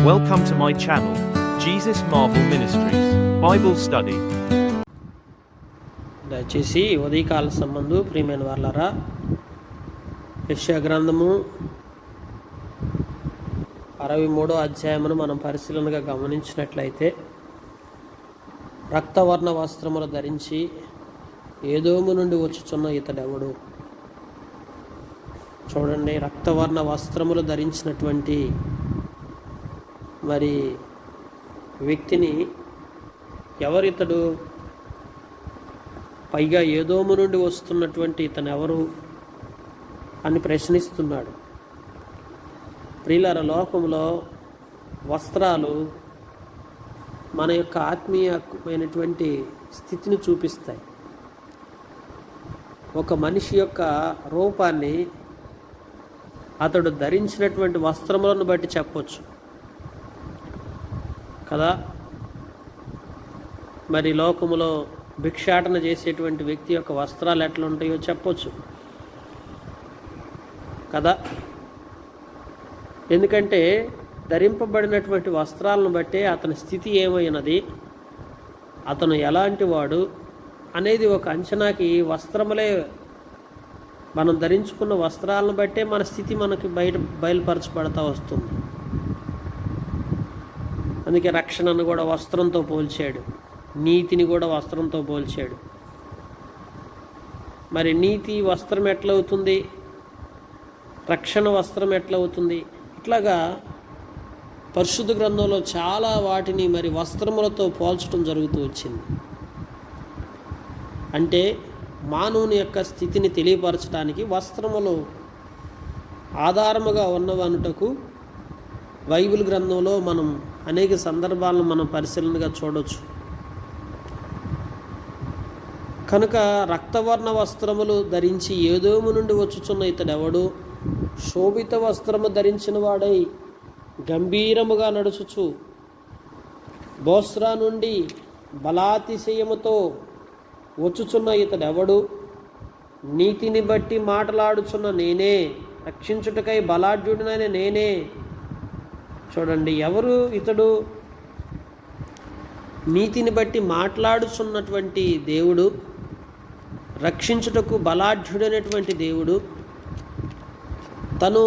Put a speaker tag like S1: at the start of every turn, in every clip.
S1: Welcome to my channel, Jesus Marvel Ministries, Bible Study.
S2: దయచేసి ఉదయకాల సంబంధు ప్రియమైన వాళ్ళారా, యెషయా గ్రంథము 63వ అధ్యాయమును మనం పరిశీలనగా గమనించినట్లయితే, రక్తవర్ణ వస్త్రములు ధరించి ఏదోము నుండి వచ్చుచున్న ఇతడెవడు. చూడండి, రక్తవర్ణ వస్త్రములు ధరించినటువంటి మరి వ్యక్తిని ఎవరితడు, పైగా ఏదోము నుండి వస్తున్నటువంటి ఇతను ఎవరు అని ప్రశ్నిస్తున్నాడు. ప్రియులారా, లోకంలో వస్త్రాలు మన యొక్క ఆత్మీయమైనటువంటి స్థితిని చూపిస్తాయి. ఒక మనిషి యొక్క రూపాన్ని అతడు ధరించినటువంటి వస్త్రములను బట్టి చెప్పొచ్చు కదా. మరి లోకములో భిక్షాటన చేసేటువంటి వ్యక్తి యొక్క వస్త్రాలు ఎట్లా ఉంటాయో చెప్పొచ్చు కదా. ఎందుకంటే ధరింపబడినటువంటి వస్త్రాలను బట్టే అతని స్థితి ఏమైనది, అతను ఎలాంటి వాడు అనేది ఒక అంచనాకి వస్త్రములే, మనం ధరించుకున్న వస్త్రాలను బట్టే మన స్థితి మనకి బయలుపరచబడతా వస్తుంది. అందుకే రక్షణను కూడా వస్త్రంతో పోల్చాడు, నీతిని కూడా వస్త్రంతో పోల్చాడు. మరి నీతి వస్త్రం ఎట్లవుతుంది, రక్షణ వస్త్రం ఎట్లవుతుంది? ఇట్లాగా పరిశుద్ధ గ్రంథంలో చాలా వాటిని మరి వస్త్రములతో పోల్చడం జరుగుతూ వచ్చింది. అంటే మానవుని యొక్క స్థితిని తెలియపరచడానికి వస్త్రములు ఆధారముగా ఉన్నవనుటకు బైబిల్ గ్రంథంలో మనం అనేక సందర్భాలను మనం పరిశీలనగా చూడవచ్చు. కనుక రక్తవర్ణ వస్త్రములు ధరించి ఏదోము నుండి వచ్చుచున్న ఇతడెవడు, శోభిత వస్త్రము ధరించిన వాడై గంభీరముగా నడుచుచు బోస్రా నుండి బలాతిశయముతో వచ్చుచున్న ఇతడెవడు, నీతిని బట్టి మాటలాడుచున్న నేనే, రక్షించుటకై బలాఢ్యుడినైన నేనే. చూడండి, ఎవరు ఇతడు? నీతిని బట్టి మాట్లాడుచున్నటువంటి దేవుడు, రక్షించుటకు బలాఢ్యుడైనటువంటి దేవుడు. తను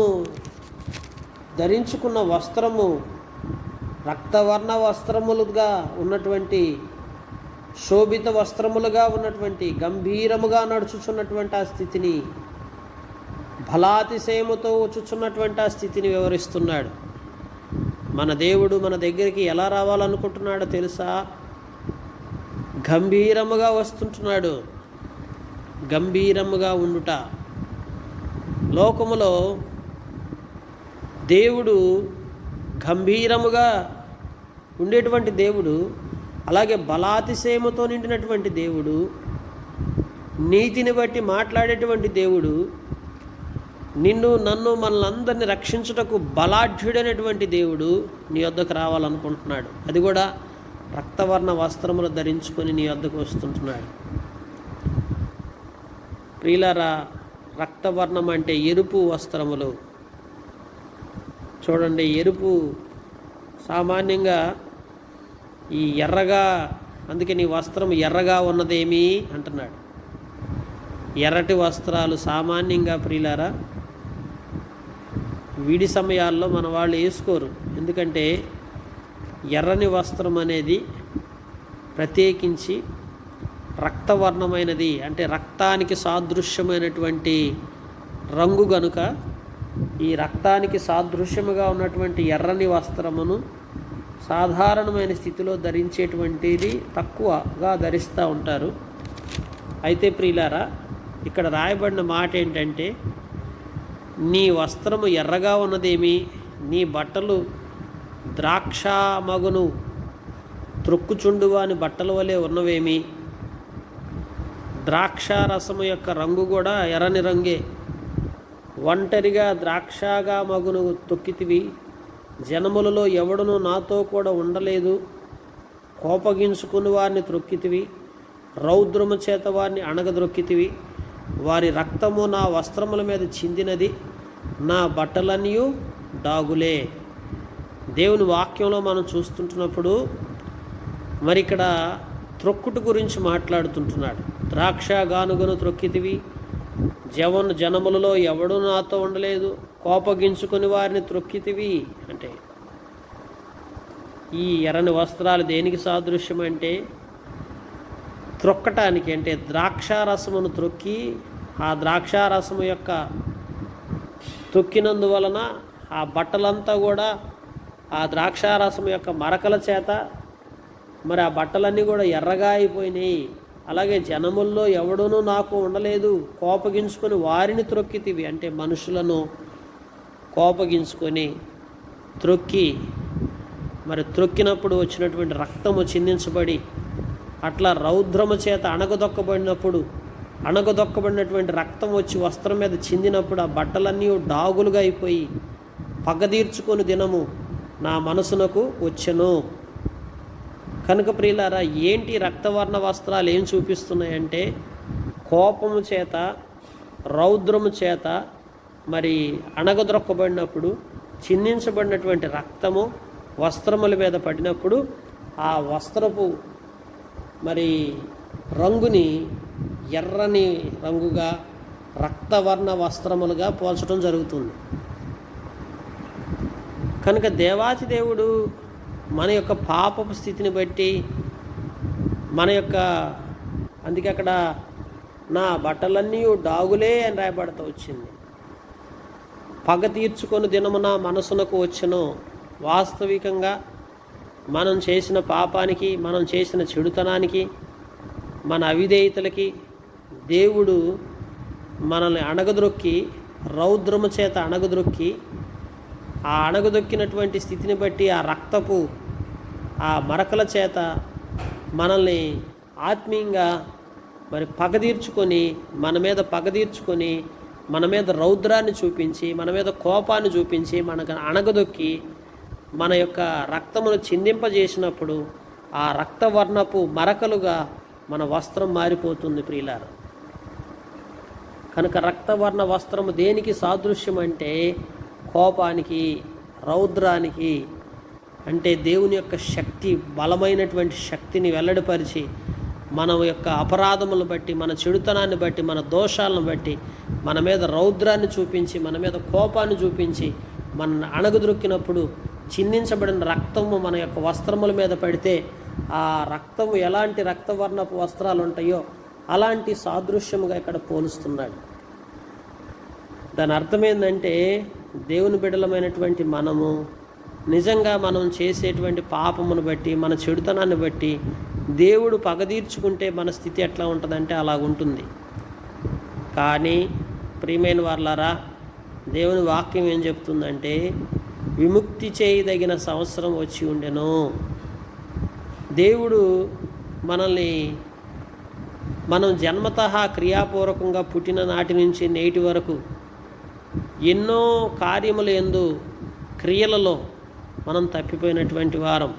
S2: ధరించుకున్న వస్త్రము రక్తవర్ణ వస్త్రములుగా ఉన్నటువంటి, శోభిత వస్త్రములుగా ఉన్నటువంటి, గంభీరముగా నడుచుచున్నటువంటి ఆ స్థితిని, బలాతిశయముతో వచ్చుచున్నటువంటి ఆ స్థితిని వివరిస్తున్నాడు. మన దేవుడు మన దగ్గరికి ఎలా రావాలనుకుంటున్నాడో తెలుసా? గంభీరముగా వస్తుంటున్నాడు. గంభీరముగా ఉండుట. లోకములో దేవుడు గంభీరముగా ఉండేటువంటి దేవుడు, అలాగే బలాతిశయముతో నిండినటువంటి దేవుడు, నీతిని బట్టి మాట్లాడేటువంటి దేవుడు, నిన్ను నన్ను మనలందరినీ రక్షించుటకు బలాఢ్యుడైనటువంటి దేవుడు నీ వద్దకు రావాలనుకుంటున్నాడు. అది కూడా రక్తవర్ణ వస్త్రములు ధరించుకొని నీ వద్దకు వస్తుంటున్నాడు. ప్రియులారా, రక్తవర్ణం అంటే ఎరుపు వస్త్రములు. చూడండి, ఎరుపు సామాన్యంగా ఈ ఎర్రగా, అందుకే నీ వస్త్రం ఎర్రగా ఉన్నదేమి అంటున్నాడు. ఎర్రటి వస్త్రాలు సామాన్యంగా ప్రియులారా వీడి సమయాల్లో మన వాళ్ళు వేసుకోరు. ఎందుకంటే ఎర్రని వస్త్రం అనేది ప్రత్యేకించి రక్తవర్ణమైనది, అంటే రక్తానికి సాదృశ్యమైనటువంటి రంగు గనుక ఈ రక్తానికి సాదృశ్యముగా ఉన్నటువంటి ఎర్రని వస్త్రమును సాధారణమైన స్థితిలో ధరించేటువంటిది తక్కువగా ధరిస్తూ ఉంటారు. అయితే ప్రియులారా, ఇక్కడ రాయబడిన మాట ఏంటంటే, నీ వస్త్రము ఎర్రగా ఉన్నదేమి, నీ బట్టలు ద్రాక్ష మగును త్రొక్కుచుండువాని బట్టల వలె ఉన్నవేమి. ద్రాక్ష రసము యొక్క రంగు కూడా ఎర్రని రంగే. ఒంటరిగా ద్రాక్షగా మగును తొక్కితివి, జనములలో ఎవడునూ నాతో కూడా ఉండలేదు. కోపగించుకుని వారిని త్రొక్కితివి, రౌద్రము చేత వారిని అణగద్రొక్కితివి. వారి రక్తము నా వస్త్రముల మీద చిందినది, నా బట్టలన్నీ డాగులే. దేవుని వాక్యంలో మనం చూస్తుంటున్నప్పుడు మరి ఇక్కడ త్రొక్కుట గురించి మాట్లాడుతుంటున్నాడు. ద్రాక్ష గానుగను త్రొక్కితివి, జనములలో ఎవడూ నాతో ఉండలేదు, కోపగించుకొని వారిని త్రొక్కితివి. అంటే ఈ ఎర్రని వస్త్రాలు దేనికి సాదృశ్యం అంటే త్రొక్కటానికి. అంటే ద్రాక్షారసమును త్రొక్కి ఆ ద్రాక్షారసము యొక్క తొక్కినందువలన ఆ బట్టలంతా కూడా ఆ ద్రాక్షారసం యొక్క మరకల చేత మరి ఆ బట్టలన్నీ కూడా ఎర్రగా అయిపోయినాయి. అలాగే జనముల్లో ఎవడూనూ నాకు ఉండలేదు, కోపగించుకొని వారిని త్రొక్కితివి. అంటే మనుషులను కోపగించుకొని త్రొక్కి మరి త్రొక్కినప్పుడు వచ్చినటువంటి రక్తము చిందించబడి అట్లా రౌద్రము చేత అణగదొక్కబడినటువంటి రక్తం వచ్చి వస్త్రం మీద చిందినప్పుడు ఆ బట్టలన్నీ డాగులుగా అయిపోయి పగదీర్చుకొని దినము నా మనసునకు వచ్చెను. కనుక ప్రియులారా, ఏంటి రక్తవర్ణ వస్త్రాలు ఏం చూపిస్తున్నాయంటే కోపము చేత రౌద్రము చేత మరి అణగదొక్కబడినప్పుడు చిందించబడినటువంటి రక్తము వస్త్రముల మీద పడినప్పుడు ఆ వస్త్రపు మరి రంగుని ఎర్రని రంగుగా రక్తవర్ణ వస్త్రములుగా పోల్చడం జరుగుతుంది. కనుక దేవాతి దేవుడు మన యొక్క పాపపు స్థితిని బట్టి మన యొక్క అందుకే అక్కడ నా బట్టలన్నీ డాగులే అని రాయబడతా వచ్చింది. పగ తీర్చుకొని దినమున మనసునకు వచ్చెను. వాస్తవికంగా మనం చేసిన పాపానికి, మనం చేసిన చెడుతనానికి, మన అవిధేయతలకి దేవుడు మనల్ని అణగద్రొక్కి రౌద్రము చేత అణగద్రొక్కి ఆ అణగదొక్కినటువంటి స్థితిని బట్టి ఆ రక్తపు ఆ మరకల చేత మనల్ని ఆత్మీయంగా మరి పగదీర్చుకొని మన మీద రౌద్రాన్ని చూపించి, మన మీద కోపాన్ని చూపించి, మనకు అణగదొక్కి మన యొక్క రక్తమును చిందింపజేసినప్పుడు ఆ రక్తవర్ణపు మరకలుగా మన వస్త్రం మారిపోతుంది ప్రియులారా. కనుక రక్తవర్ణ వస్త్రము దేనికి సాదృశ్యం అంటే కోపానికి, రౌద్రానికి. అంటే దేవుని యొక్క శక్తి, బలమైనటువంటి శక్తిని వెల్లడిపరిచి మన యొక్క అపరాధములను బట్టి, మన చెడుతనాన్ని బట్టి, మన దోషాలను బట్టి మన మీద రౌద్రాన్ని చూపించి, మన మీద కోపాన్ని చూపించి మన అణగదొక్కినప్పుడు చిందించబడిన రక్తము మన యొక్క వస్త్రముల మీద పడితే ఆ రక్తము ఎలాంటి రక్తవర్ణపు వస్త్రాలు ఉంటాయో అలాంటి సాదృశ్యముగా ఇక్కడ పోలుస్తున్నాడు. దాని అర్థం ఏంటంటే దేవుని బిడ్డలమైనటువంటి మనము నిజంగా మనం చేసేటువంటి పాపమును బట్టి, మన చెడుతనాన్ని బట్టి దేవుడు పగదీర్చుకుంటే మన స్థితి ఎట్లా ఉంటుందంటే అలాగుంటుంది. కానీ ప్రియమైన వారలారా, దేవుని వాక్యం ఏం చెప్తుందంటే విముక్తి చేయదగిన సంవత్సరం వచ్చి ఉండెను. దేవుడు మనం జన్మతః క్రియాపూర్వకంగా పుట్టిన నాటి నుంచి నేటి వరకు ఎన్నో కార్యముల యందు, క్రియలలో మనం తప్పిపోయినటువంటి వారం.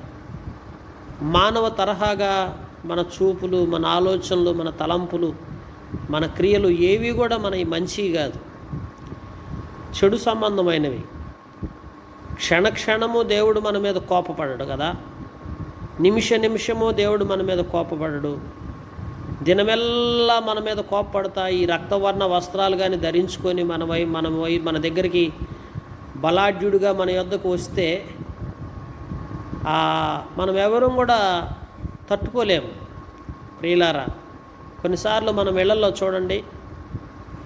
S2: మానవ తరహాగా మన చూపులు, మన ఆలోచనలు, మన తలంపులు, మన క్రియలు ఏవి కూడా మనకి మంచివి కాదు, చెడు సంబంధమైనవి. క్షణక్షణము దేవుడు మన మీద కోపపడడు కదా, నిమిషము దేవుడు మన మీద కోపపడడు. దినమెల్లా మన మీద కోపపడతా ఈ రక్తవర్ణ వస్త్రాలు కానీ ధరించుకొని మన దగ్గరికి బలాఢ్యుడిగా మన యొద్దకు వస్తే మనం ఎవరూ కూడా తట్టుకోలేము ప్రియులారా. కొన్నిసార్లు మనం ఇళ్లలో చూడండి,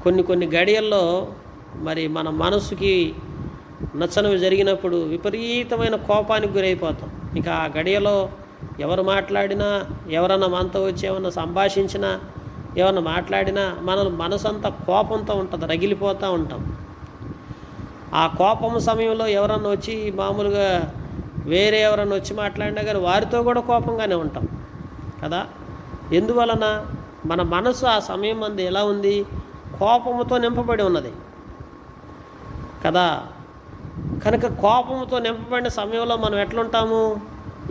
S2: కొన్ని గడియల్లో మరి మన మనసుకి నచ్చనివి జరిగినప్పుడు విపరీతమైన కోపానికి గురైపోతాం. ఇక ఆ గడియలో ఎవరు మాట్లాడినా, ఎవరన్నా మనతో వచ్చి ఏమన్నా సంభాషించినా, ఏమన్నా మాట్లాడినా మనసంతా కోపంతో ఉంటుంది, రగిలిపోతూ ఉంటాం. ఆ కోపం సమయంలో ఎవరన్నా వచ్చి మామూలుగా వేరే ఎవరన్నా వచ్చి మాట్లాడినా కానీ వారితో కూడా కోపంగానే ఉంటాం కదా. ఎందువలన మన మనసు ఆ సమయం అందు ఎలా ఉంది? కోపముతో నింపబడి ఉన్నది కదా. కనుక కోపంతో నింపబడిన సమయంలో మనం ఎట్లుంటాము?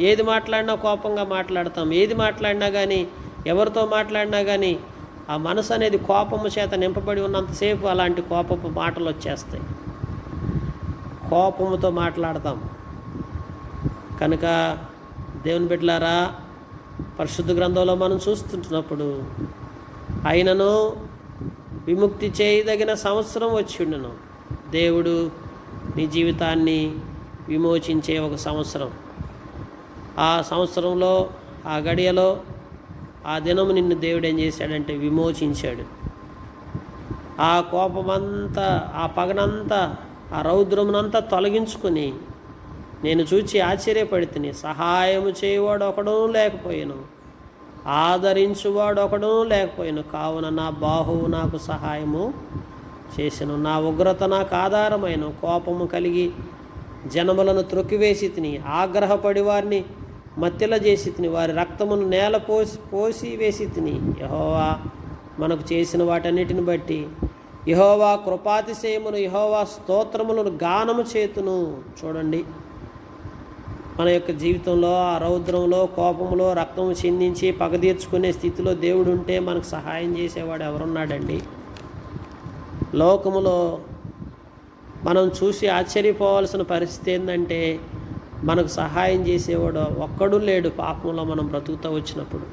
S2: ఏది మాట్లాడినా కోపంగా మాట్లాడతాం. ఏది మాట్లాడినా కానీ, ఎవరితో మాట్లాడినా కానీ ఆ మనసు అనేది కోపము చేత నింపబడి ఉన్నంతసేపు అలాంటి కోపపు మాటలు వచ్చేస్తాయి. కోపముతో మాట్లాడతాం. కనుక దేవుని బిడ్డలారా, పరిశుద్ధ గ్రంథంలో మనం చూస్తుంటున్నప్పుడు అయినను విముక్తి చేయదగిన సంవత్సరం వచ్చి ఉండను. దేవుడు నీ జీవితాన్ని విమోచించే ఒక సంవత్సరం. ఆ సంవత్సరంలో, ఆ గడియలో, ఆ దినము నిన్ను దేవుడు ఏం చేశాడంటే విమోచించాడు. ఆ కోపమంతా, ఆ పగనంతా, ఆ రౌద్రమునంతా తొలగించుకొని నేను చూచి ఆశ్చర్యపడితిని. సహాయము చేయవాడు ఒకడు లేకపోయాను, ఆదరించువాడు ఒకడు లేకపోయాను. కావున నా బాహువు నాకు సహాయము చేసెను, నా ఉగ్రత నాకు ఆధారమైన. కోపము కలిగి జనములను త్రొక్కివేసి తిని, ఆగ్రహపడి వారిని మత్తెల చేసి తిని, వారి రక్తమును నేల పోసి వేసి తిని. యెహోవా మనకు చేసిన వాటన్నిటిని బట్టి యెహోవా కృపాతిశయమును, యెహోవా స్తోత్రములను గానము చేతును. చూడండి, మన యొక్క జీవితంలో ఆ రౌద్రంలో, కోపంలో, రక్తము చిందించి పగ తీర్చుకునే స్థితిలో దేవుడు ఉంటే మనకు సహాయం చేసేవాడు ఎవరున్నాడండి? లోకములో మనం చూసి ఆశ్చర్యపోవాల్సిన పరిస్థితి ఏంటంటే, మనకు సహాయం చేసేవాడు ఒక్కడు లేడు. పాపంలో మనం బ్రతుకుతూ వచ్చినప్పుడు,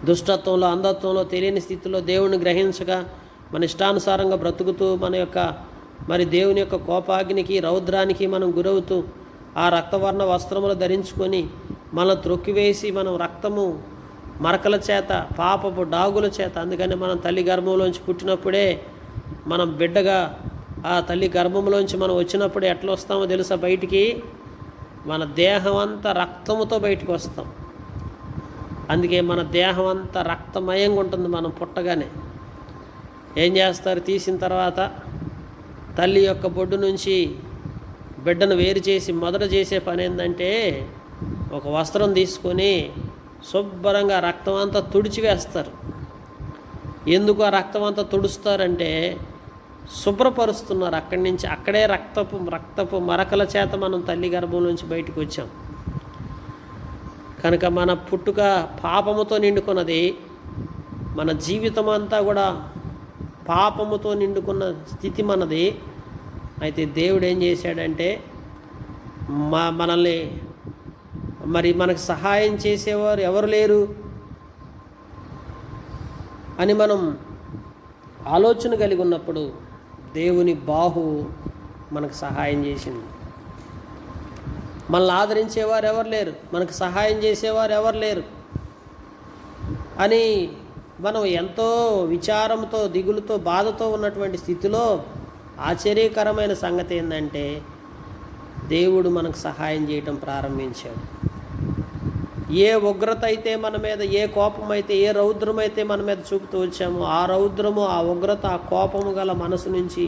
S2: దుష్టత్వంలో, అంధత్వంలో, తెలియని స్థితిలో దేవుని గ్రహించగా మన ఇష్టానుసారంగా బ్రతుకుతూ మరి దేవుని యొక్క కోపాగ్నికి, రౌద్రానికి మనం గురవుతూ ఆ రక్తవర్ణ వస్త్రములు ధరించుకొని మనం త్రొక్కివేసి, మనం రక్తము మరకల చేత, పాపపు డాగుల చేత, అందుకని మనం తల్లి గర్భంలోంచి పుట్టినప్పుడే, మనం బిడ్డగా ఆ తల్లి గర్భంలోంచి మనం వచ్చినప్పుడు ఎట్లా వస్తామో తెలుసా? బయటికి మన దేహం అంతా రక్తముతో బయటికి వస్తాం. అందుకే మన దేహం అంతా రక్తమయంగా ఉంటుంది. మనం పుట్టగానే ఏం చేస్తారు? తీసిన తర్వాత తల్లి యొక్క బొడ్డు నుంచి బిడ్డను వేరు చేసి మొదట చేసే పని ఏంటంటే, ఒక వస్త్రం తీసుకొని శుభ్రంగా రక్తం అంతా తుడిచివేస్తారు. ఎందుకు ఆ రక్తం అంతా తుడుస్తారంటే, శుభ్రపరుస్తున్నారు. అక్కడి నుంచి అక్కడే రక్తపు మరకల చేత మనం తల్లి గర్భం నుంచి బయటకు వచ్చాం. కనుక మన పుట్టుక పాపముతో నిండుకున్నది. మన జీవితం అంతా కూడా పాపముతో నిండుకున్న స్థితి మనది. అయితే దేవుడు ఏం చేశాడంటే, మనల్ని మనకు సహాయం చేసేవారు ఎవరు లేరు అని మనం ఆలోచన కలిగి ఉన్నప్పుడు దేవుని బాహువు మనకు సహాయం చేసింది. మనల్ని ఆదరించేవారు ఎవరు లేరు, మనకు సహాయం చేసేవారు ఎవరు లేరు అని మనం ఎంతో విచారంతో, దిగులుతో, బాధతో ఉన్నటువంటి స్థితిలో ఆశ్చర్యకరమైన సంగతి ఏంటంటే, దేవుడు మనకు సహాయం చేయటం ప్రారంభించాడు. ఏ ఉగ్రత అయితే మన మీద, ఏ కోపం అయితే, ఏ రౌద్రం అయితే మన మీద చూపుతూ వచ్చామో, ఆ రౌద్రము, ఆ ఉగ్రత, ఆ కోపము గల మనసు నుంచి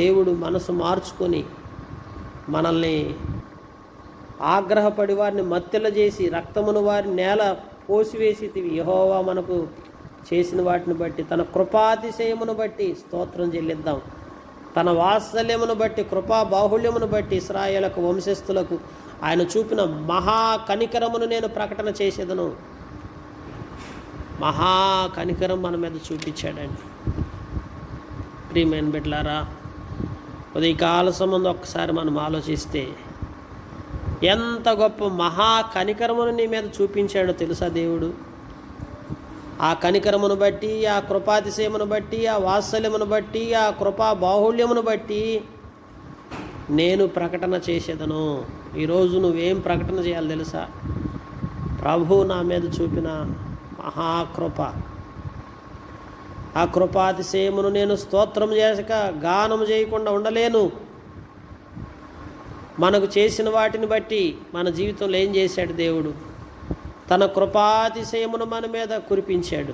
S2: దేవుడు మనసు మార్చుకొని మనల్ని ఆగ్రహపడి వారిని మత్తెల చేసి, రక్తమును వారిని నేల పోసివేసి, యెహోవా మనకు చేసిన వాటిని బట్టి, తన కృపాతిశయమును బట్టి స్తోత్రం చెల్లిద్దాం. తన వాత్సల్యమును బట్టి, కృపా బాహుళ్యమును బట్టి ఇశ్రాయేలుకు వంశస్థులకు ఆయన చూపిన మహా కనికరమును నేను ప్రకటన చేసేదను. మహా కనికరం మన మీద చూపించాడండి. ప్రియమైన బిడ్డలారా, ఉదయకాల సంబంధం ఒక్కసారి మనం ఆలోచిస్తే ఎంత గొప్ప మహా కనికరమును నీ మీద చూపించాడో తెలుసా దేవుడు? ఆ కనికరమును బట్టి, ఆ కృపాతిశయమును బట్టి, ఆ వాత్సల్యమును బట్టి, ఆ కృపా బాహుళ్యమును బట్టి నేను ప్రకటన చేసేదను. ఈరోజు నువ్వేం ప్రకటన చేయాలి తెలుసా? ప్రభువు నా మీద చూపిన మహాకృప, ఆ కృపాతిశయమును నేను స్తోత్రం చేసక గానము చేయకుండా ఉండలేను. మనకు చేసిన వాటిని బట్టి మన జీవితంలో ఏం చేశాడు దేవుడు? తన కృపాతిశయమును మన మీద కురిపించాడు.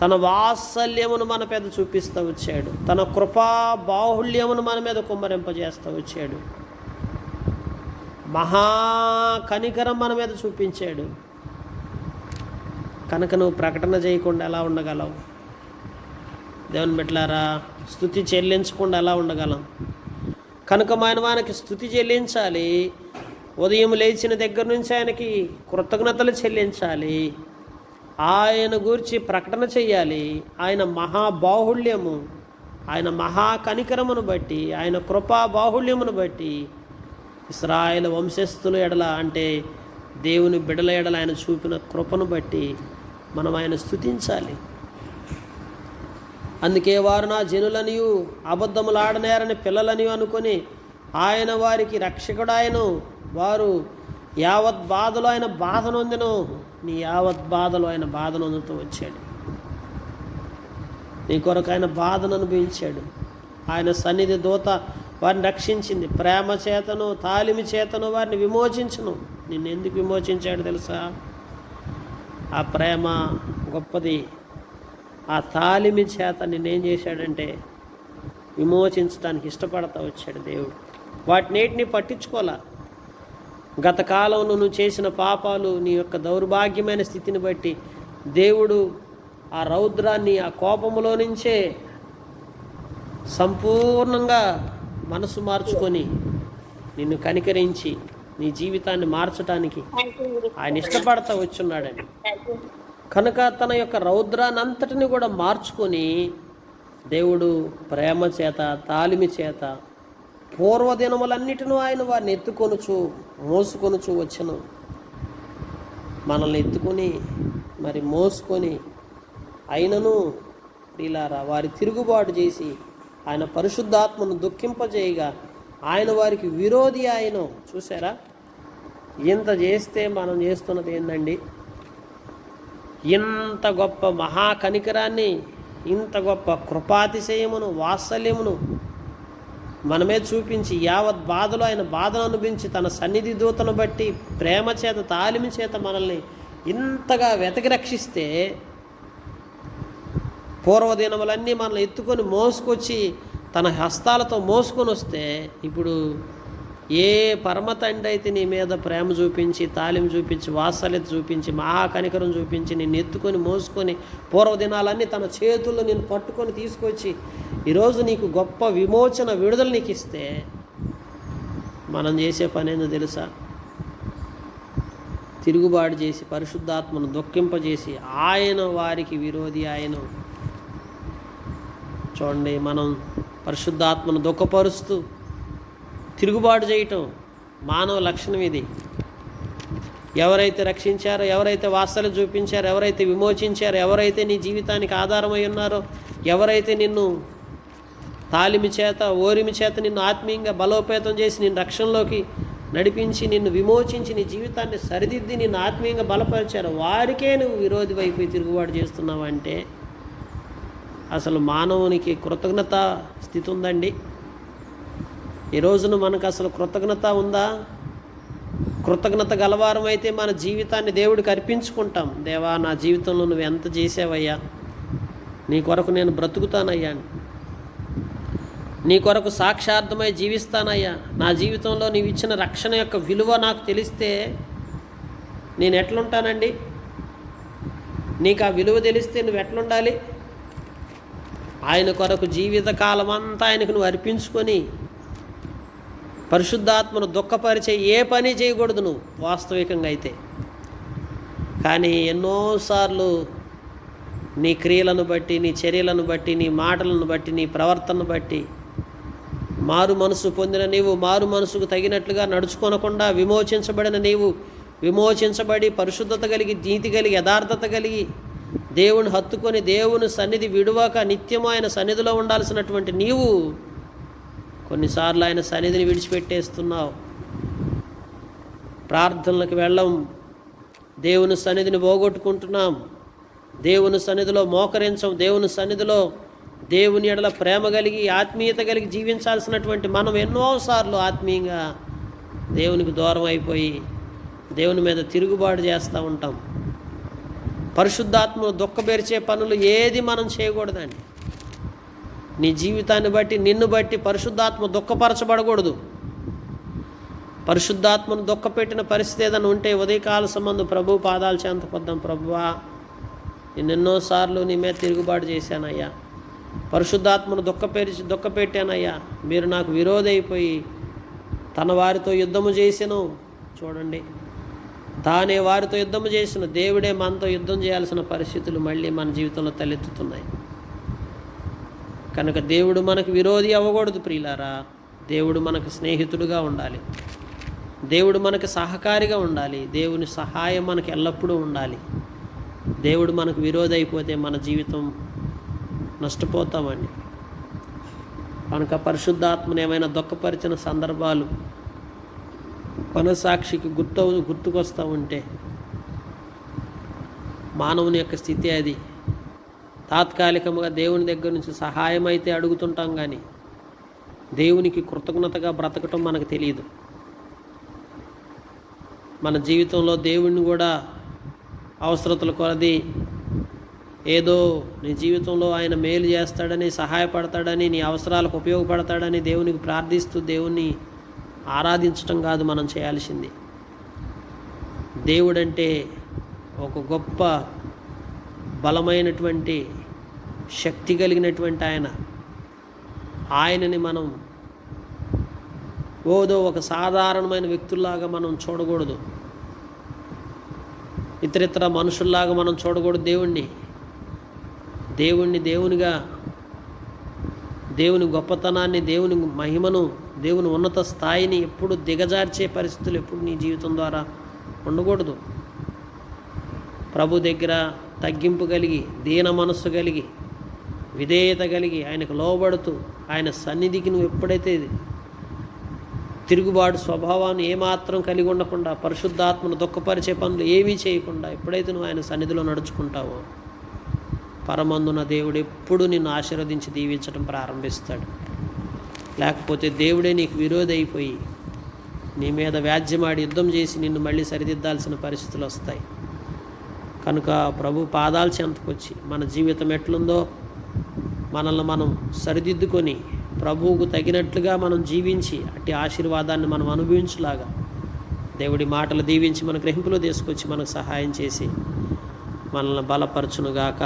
S2: తన వాత్సల్యమును మన మీద చూపిస్తూ వచ్చాడు. తన కృపా బాహుళ్యమును మన మీద కుమ్మరింపజేస్తూ వచ్చాడు. మహా కనికరం మన మీద చూపించాడు. కనుక నువ్వు ప్రకటన చేయకుండా ఎలా ఉండగలవు? దేవుని బిడ్డలారా, స్తుతి చెల్లించకుండా ఎలా ఉండగలం? కనుక మనకి స్తుతి చెల్లించాలి. ఉదయం లేచిన దగ్గర నుంచి ఆయనకి కృతజ్ఞతలు చెల్లించాలి. ఆయన గురించి ప్రకటన చేయాలి. ఆయన మహాబాహుళ్యము, ఆయన మహా కనికరమును బట్టి, ఆయన కృపా బాహుళ్యమును బట్టి ఇశ్రాయేలు వంశస్థుల ఎడల అంటే దేవుని బిడల ఎడల ఆయన చూపిన కృపను బట్టి మనం ఆయన స్తుతించాలి. అందుకే వారు నా జనులనియు అబద్ధములాడనేరని పిల్లలని అనుకొని ఆయన వారికి రక్షకుడాయను. వారు యావత్ బాధలో ఆయన బాధ నొందెను. నీ యావత్ బాధలో ఆయన బాధ నొందుతూ వచ్చాడు. నీ కొరకు ఆయన బాధను అనుభవించాడు. ఆయన సన్నిధి దూత వారిని రక్షించింది. ప్రేమ చేతను తాలిమి చేతను వారిని విమోచించును. నిన్ను ఎందుకు విమోచించాడు తెలుసా? ఆ ప్రేమ గొప్పది. ఆ తాలిమి చేత నిన్నేం చేశాడంటే విమోచించడానికి ఇష్టపడతా వచ్చాడు దేవుడు. వాటినేటిని పట్టించుకోలే. గత కాలంలో నువ్వు చేసిన పాపాలు, నీ యొక్క దౌర్భాగ్యమైన స్థితిని బట్టి దేవుడు ఆ రౌద్రాన్ని, ఆ కోపములో నుంచే సంపూర్ణంగా మనసు మార్చుకొని నిన్ను కనికరించి నీ జీవితాన్ని మార్చడానికి ఆయన ఇష్టపడతా వచ్చున్నాడని. కనుక తన యొక్క రౌద్రాన్ని అంతటిని కూడా మార్చుకొని దేవుడు ప్రేమ చేత తాలిమి చేత పూర్వదినములన్నిటినూ ఆయన వారిని ఎత్తుకొనుచు మోసుకొనుచు వచ్చను. మనల్ని ఎత్తుకొని మరి మోసుకొని అయినను ప్రియులారా వారి తిరుగుబాటు చేసి ఆయన పరిశుద్ధాత్మను దుఃఖింపజేయగా ఆయన వారికి విరోధి. ఆయన చూసారా, ఇంత చేస్తే మనం చేస్తున్నది ఏందండి? ఇంత గొప్ప మహాకనికరాన్ని, ఇంత గొప్ప కృపాతిశయమును, వాత్సల్యమును మనమే చూపించి యావత్ బాధలో ఆయన బాధను అనుభవించి తన సన్నిధి దూతను బట్టి ప్రేమ చేత తాలిమి చేత మనల్ని ఇంతగా వెతకి రక్షిస్తే, పూర్వదినములన్నీ మనల్ని ఎత్తుకొని మోసుకొచ్చి తన హస్తాలతో మోసుకొని వస్తే, ఇప్పుడు ఏ పరమ తండ్రి అయితే నీ మీద ప్రేమ చూపించి తాలిం చూపించి వాత్సల్యత చూపించి మహాకనికరం చూపించి నిన్ను ఎత్తుకొని మోసుకొని పూర్వదినాలన్నీ తన చేతుల్లో నిన్ను పట్టుకొని తీసుకొచ్చి ఈరోజు నీకు గొప్ప విమోచన విడుదల నీకు ఇస్తే, మనం చేసే పని ఏందో తెలుసా? తిరుగుబాటు చేసి పరిశుద్ధాత్మను దుఃఖింపజేసి ఆయన వారికి విరోధి. ఆయన చూడండి, మనం పరిశుద్ధాత్మను దుఃఖపరుస్తూ తిరుగుబాటు చేయటం మానవ లక్షణం ఇది. ఎవరైతే రక్షించారో, ఎవరైతే వాత్సల్యం చూపించారో, ఎవరైతే విమోచించారో, ఎవరైతే నీ జీవితానికి ఆధారమై ఉన్నారో, ఎవరైతే నిన్ను తాలిమి చేత ఓరిమి చేత నిన్ను ఆత్మీయంగా బలోపేతం చేసి నిన్ను రక్షణలోకి నడిపించి నిన్ను విమోచించి నీ జీవితాన్ని సరిదిద్ది నిన్ను ఆత్మీయంగా బలపరిచారో వారికే నువ్వు విరోధి వైపు తిరుగుబాటు చేస్తున్నావు అంటే అసలు మానవునికి కృతజ్ఞత స్థితి ఉందండి? ఈ రోజున మనకు అసలు కృతజ్ఞత ఉందా? కృతజ్ఞత గలవారం అయితే మన జీవితాన్ని దేవుడికి అర్పించుకుంటాం. దేవా, నా జీవితంలో నువ్వు ఎంత చేసావయ్యా, నీ కొరకు నేను బ్రతుకుతానయ్యా, నీ కొరకు సాక్షార్థమై జీవిస్తానయ్యా, నా జీవితంలో నీవు ఇచ్చిన రక్షణ యొక్క విలువ నాకు తెలిస్తే నేను ఎట్లుంటానండి? నీకు ఆ విలువ తెలిస్తే నువ్వు ఎట్లుండాలి? ఆయన కొరకు జీవితకాలం అంతా ఆయనకు నువ్వు అర్పించుకొని పరిశుద్ధాత్మను దుఃఖపరిచే ఏ పని చేయకూడదు నువ్వు వాస్తవికంగా అయితే. కానీ ఎన్నోసార్లు నీ క్రియలను బట్టి, నీ చర్యలను బట్టి, నీ మాటలను బట్టి, నీ ప్రవర్తనను బట్టి మారు మనసు పొందిన నీవు మారు మనసుకు తగినట్లుగా నడుచుకొనకుండా విమోచించబడిన నీవు విమోచించబడి పరిశుద్ధత కలిగి, నీతి కలిగి, యథార్థత కలిగి దేవుని హత్తుకొని దేవుని సన్నిధి విడువక నిత్యము ఆయన సన్నిధిలో ఉండాల్సినటువంటి నీవు కొన్నిసార్లు ఆయన సన్నిధిని విడిచిపెట్టేస్తున్నావు. ప్రార్థనలకు వెళ్ళం, దేవుని సన్నిధిని పోగొట్టుకుంటున్నాం, దేవుని సన్నిధిలో మోకరించం, దేవుని సన్నిధిలో దేవుని ఎడల ప్రేమ కలిగి ఆత్మీయత కలిగి జీవించాల్సినటువంటి మనం ఎన్నోసార్లు ఆత్మీయంగా దేవునికి దూరం అయిపోయి దేవుని మీద తిరుగుబాటు చేస్తూ ఉంటాం. పరిశుద్ధాత్మను దుఃఖపెరిచే పనులు ఏది మనం చేయకూడదండి. నీ జీవితాన్ని బట్టి, నిన్ను బట్టి పరిశుద్ధాత్మ దుఃఖపరచబడకూడదు. పరిశుద్ధాత్మను దుఃఖపెట్టిన పరిస్థితి ఏదైనా ఉంటే ఉదయకాల సంబంధం ప్రభు పాదాలు చెంతకొద్దాం. ప్రభువా, నేను ఎన్నోసార్లు నీ మీద తిరుగుబాటు చేశానయ్యా, పరిశుద్ధాత్మను దుఃఖపెట్టానయ్యా, మీరు నాకు విరోధి అయిపోయి తన వారితో యుద్ధము చేసెను. చూడండి, తానే వారితో యుద్ధము చేసిన దేవుడే మనతో యుద్ధం చేయాల్సిన పరిస్థితులు మళ్ళీ మన జీవితంలో తలెత్తుతున్నాయి. కనుక దేవుడు మనకు విరోధి అవ్వకూడదు ప్రియులారా, దేవుడు మనకు స్నేహితుడుగా ఉండాలి. దేవుడు మనకి సహకారిగా ఉండాలి. దేవుని సహాయం మనకి ఎల్లప్పుడూ ఉండాలి. దేవుడు మనకు విరోధి అయిపోతే మన జీవితం నష్టపోతామండి. కనుక పరిశుద్ధాత్మను ఏమైనా దుఃఖపరిచిన సందర్భాలు మనసాక్షికి గుర్తుకొస్తూ ఉంటే మానవుని యొక్క స్థితి అది. తాత్కాలికంగా దేవుని దగ్గర నుంచి సహాయం అయితే అడుగుతుంటాం, కానీ దేవునికి కృతజ్ఞతగా బ్రతకటం మనకు తెలియదు. మన జీవితంలో దేవుణ్ణి కూడా అవసరతల కొలది ఏదో నీ జీవితంలో ఆయన మేలు చేస్తాడని, సహాయపడతాడని, నీ అవసరాలకు ఉపయోగపడతాడని దేవునికి ప్రార్థిస్తూ దేవుణ్ణి ఆరాధించటం కాదు మనం చేయాల్సింది. దేవుడంటే ఒక గొప్ప బలమైనటువంటి శక్తి కలిగినటువంటి ఆయనని మనం ఒక సాధారణమైన వ్యక్తుల్లాగా మనం చూడకూడదు. ఇతరితర మనుషుల్లాగా మనం చూడకూడదు. దేవునిగా, దేవుని గొప్పతనాన్ని, దేవుని మహిమను, దేవుని ఉన్నత స్థాయిని ఎప్పుడు దిగజార్చే పరిస్థితులు ఎప్పుడు నీ జీవితం ద్వారా ఉండకూడదు. ప్రభు దగ్గర తగ్గింపు కలిగి, దీన మనస్సు కలిగి, విధేయత కలిగి, ఆయనకు లోబడుతూ, ఆయన సన్నిధికి నువ్వు ఎప్పుడైతే తిరుగుబాటు స్వభావాన్ని ఏమాత్రం కలిగి ఉండకుండా, పరిశుద్ధాత్మను దుఃఖపరిచే పనులు ఏమీ చేయకుండా ఎప్పుడైతే నువ్వు ఆయన సన్నిధిలో నడుచుకుంటావో, పరమందున దేవుడు ఎప్పుడు నిన్ను ఆశీర్వదించి దీవించడం ప్రారంభిస్తాడు. లేకపోతే దేవుడే నీకు విరోధి అయిపోయి నీ మీద వ్యాజ్యమాడి యుద్ధం చేసి నిన్ను మళ్ళీ సరిదిద్దాల్సిన పరిస్థితులు వస్తాయి. కనుక ప్రభు పాదాల చెంతకొచ్చి మన జీవితం ఎట్లుందో మనల్ని మనం సరిదిద్దుకొని ప్రభువుకు తగినట్లుగా మనం జీవించి అట్టి ఆశీర్వాదాన్ని మనం అనుభవించులాగా దేవుడి మాటలు దీవించి మన గ్రహింపులో తీసుకొచ్చి మనకు సహాయం చేసి మనల్ని బలపరచునుగాక.